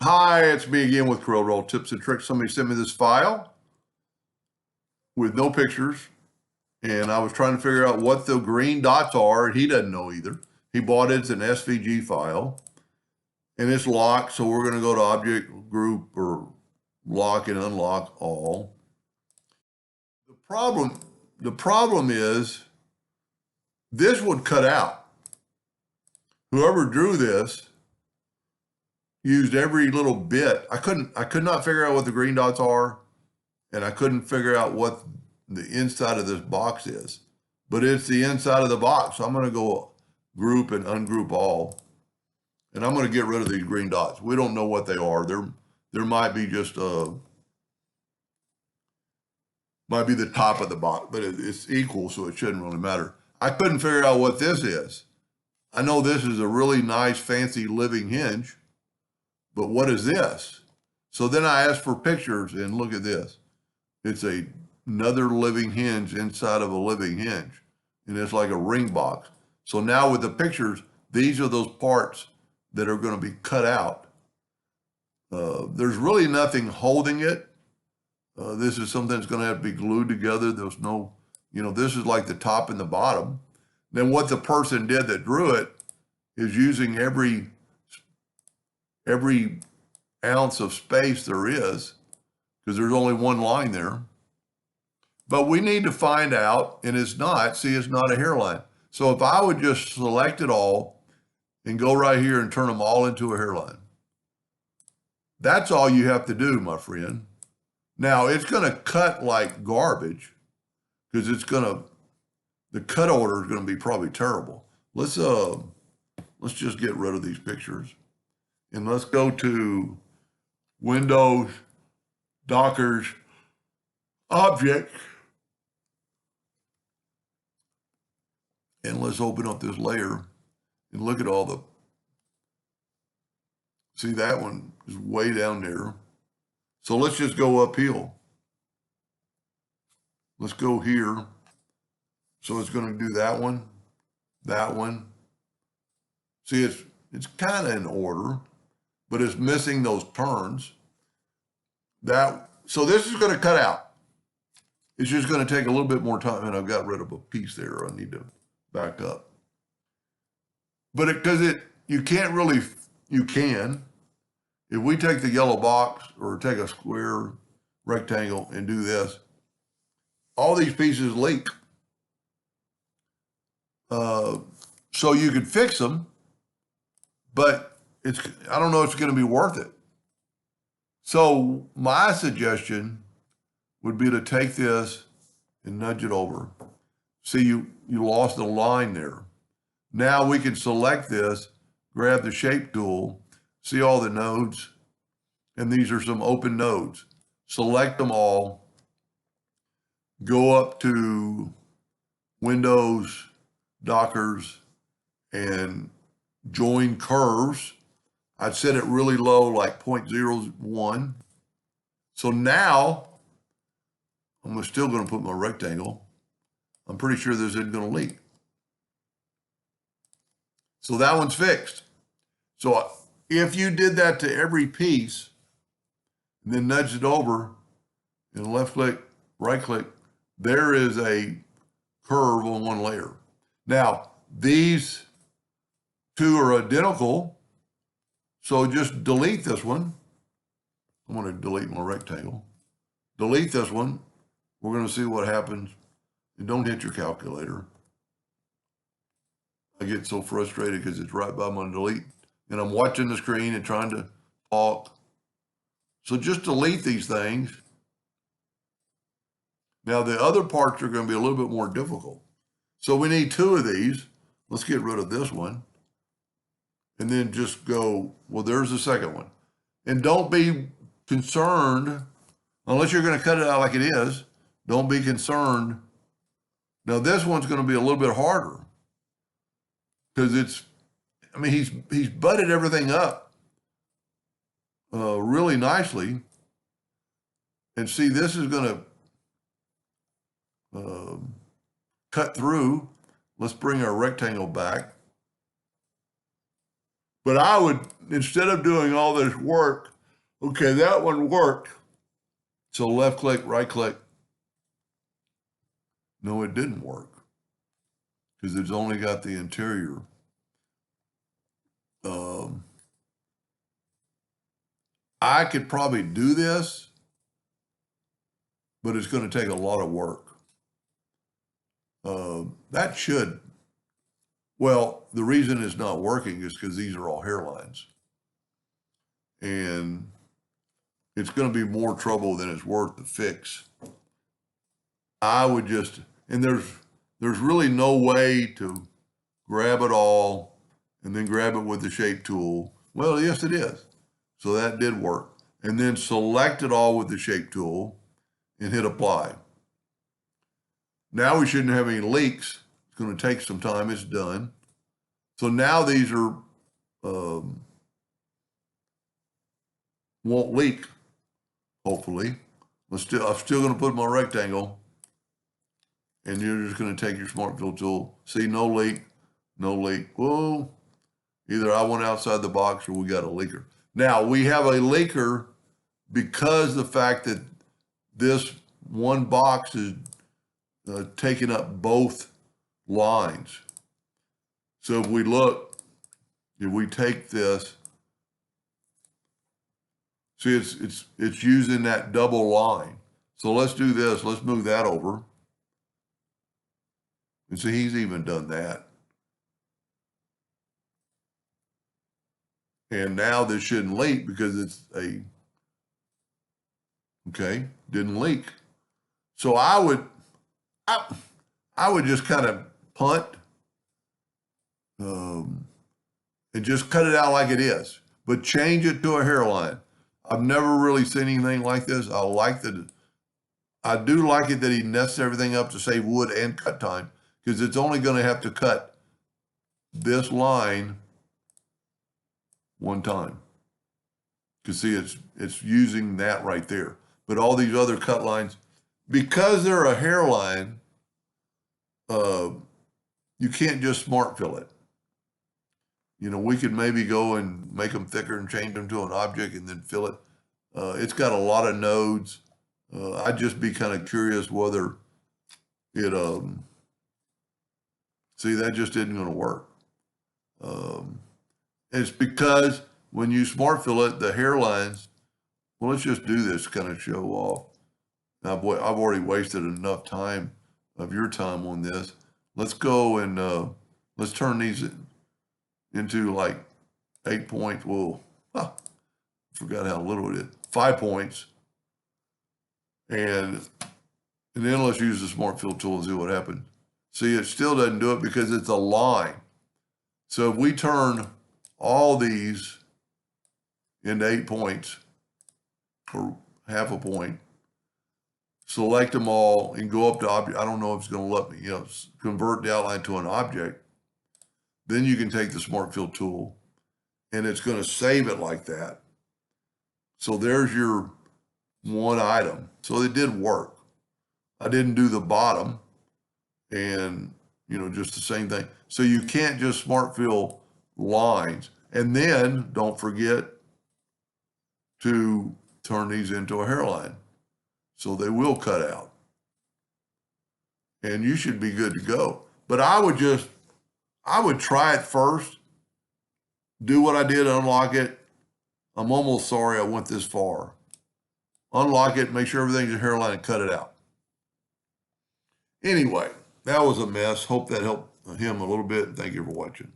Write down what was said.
Hi, it's me again with Corel Tips and Tricks. Somebody sent me this file with no pictures, and I was trying to figure out what the green dots are, and he doesn't know either. He bought it, it's an SVG file, and it's locked, so we're going to go to Object Group or Lock and Unlock All. The problem is this would cut out. Whoever drew this used every little bit. I could not figure out what the green dots are, and I couldn't figure out what the inside of this box is, but it's the inside of the box. So I'm going to go group and ungroup all, and I'm going to get rid of these green dots. We don't know what they are. There might be just might be the top of the box, but it's equal, so it shouldn't really matter. I couldn't figure out what this is. I know this is a really nice, fancy living hinge, but what is this? So then I asked for pictures, and look at this. It's another living hinge inside of a living hinge, and it's like a ring box. So now with the pictures, these are those parts that are going to be cut out. There's really nothing holding it. This is something that's going to have to be glued together. There's no, this is like the top and the bottom. Then what the person did that drew it is using every ounce of space there is, because there's only one line there. But we need to find out, and it's not a hairline. So if I would just select it all and go right here and turn them all into a hairline. That's all you have to do, my friend. Now it's going to cut like garbage, because the cut order is going to be probably terrible. Let's just get rid of these pictures, and let's go to Windows, Dockers, Object, and let's open up this layer and look at see, that one is way down there. So let's just go uphill. Let's go here. So it's going to do that one. See, it's kind of in order, but it's missing those turns. So this is going to cut out. It's just going to take a little bit more time, and I've got rid of a piece there. I need to back up. But you can. If we take the yellow box or take a square rectangle and do this, all these pieces leak. So you could fix them, but I don't know if it's going to be worth it. So my suggestion would be to take this and nudge it over. See, you lost the line there. Now we can select this, grab the shape tool, see all the nodes, and these are some open nodes. Select them all, go up to Windows, Dockers, and join curves. I'd set it really low, like 0.01. So now, I'm still going to put my rectangle. I'm pretty sure this isn't going to leak. So that one's fixed. So if you did that to every piece, and then nudged it over, and left click, right click, there is a curve on one layer. Now, these two are identical, so just delete this one. I'm going to delete my rectangle. Delete this one. We're going to see what happens. And don't hit your calculator. I get so frustrated because it's right by my delete, and I'm watching the screen and trying to talk. So just delete these things. Now the other parts are going to be a little bit more difficult. So we need two of these. Let's get rid of this one. And then just go, well, there's the second one. And don't be concerned, unless you're going to cut it out like it is, don't be concerned. Now this one's going to be a little bit harder, because he's butted everything up really nicely. And see, this is going to cut through. Let's bring our rectangle back. But I would, instead of doing all this work Okay, that one worked. So left click, right click. No, it didn't work because it's only got the interior. I could probably do this, but it's going to take a lot of work. That should, well, the reason it's not working is because these are all hairlines. And it's going to be more trouble than it's worth to fix. I would just, and there's really no way to grab it all and then grab it with the shape tool. Well, yes, it is. So that did work. And then select it all with the shape tool and hit apply. Now we shouldn't have any leaks. It's going to take some time. It's done. So now these are, won't leak, hopefully. I'm still going to put my rectangle, and you're just going to take your Smart Fill tool. See, no leak, no leak. Whoa, either I went outside the box or we got a leaker. Now, we have a leaker because the fact that this one box is taking up both lines. So if we look, if we take this, see, it's using that double line. So let's do this. Let's move that over. And see, he's even done that. And now this shouldn't leak because it's okay, didn't leak. So I would just kind of punt and just cut it out like it is, but change it to a hairline. I've never really seen anything like this. I do like it that he nests everything up to save wood and cut time, because it's only going to have to cut this line one time. You see, it's using that right there. But all these other cut lines, because they're a hairline, you can't just Smart Fill it. You know, we could maybe go and make them thicker and change them to an object and then fill it. It's got a lot of nodes. I'd just be kind of curious whether it, see, that just isn't going to work. It's because when you Smart Fill it, the hairlines, well, let's just do this to kind of show off. I've already wasted enough time of your time on this. Let's go and let's turn these into like 8 points. Whoa, forgot how little it is. 5 points. And then let's use the Smart Fill tool and see what happens. See, it still doesn't do it because it's a line. So if we turn all these into 8 points, or half a point, select them all and go up to object. I don't know if it's going to let me, convert the outline to an object. Then you can take the Smart Fill tool and it's going to save it like that. So there's your one item. So it did work. I didn't do the bottom and, just the same thing. So you can't just Smart Fill lines. And then don't forget to turn these into a hairline. So they will cut out. And you should be good to go. But I would try it first, do what I did, unlock it. I'm almost sorry I went this far. Unlock it, make sure everything's a hairline, and cut it out. Anyway, that was a mess. Hope that helped him a little bit. Thank you for watching.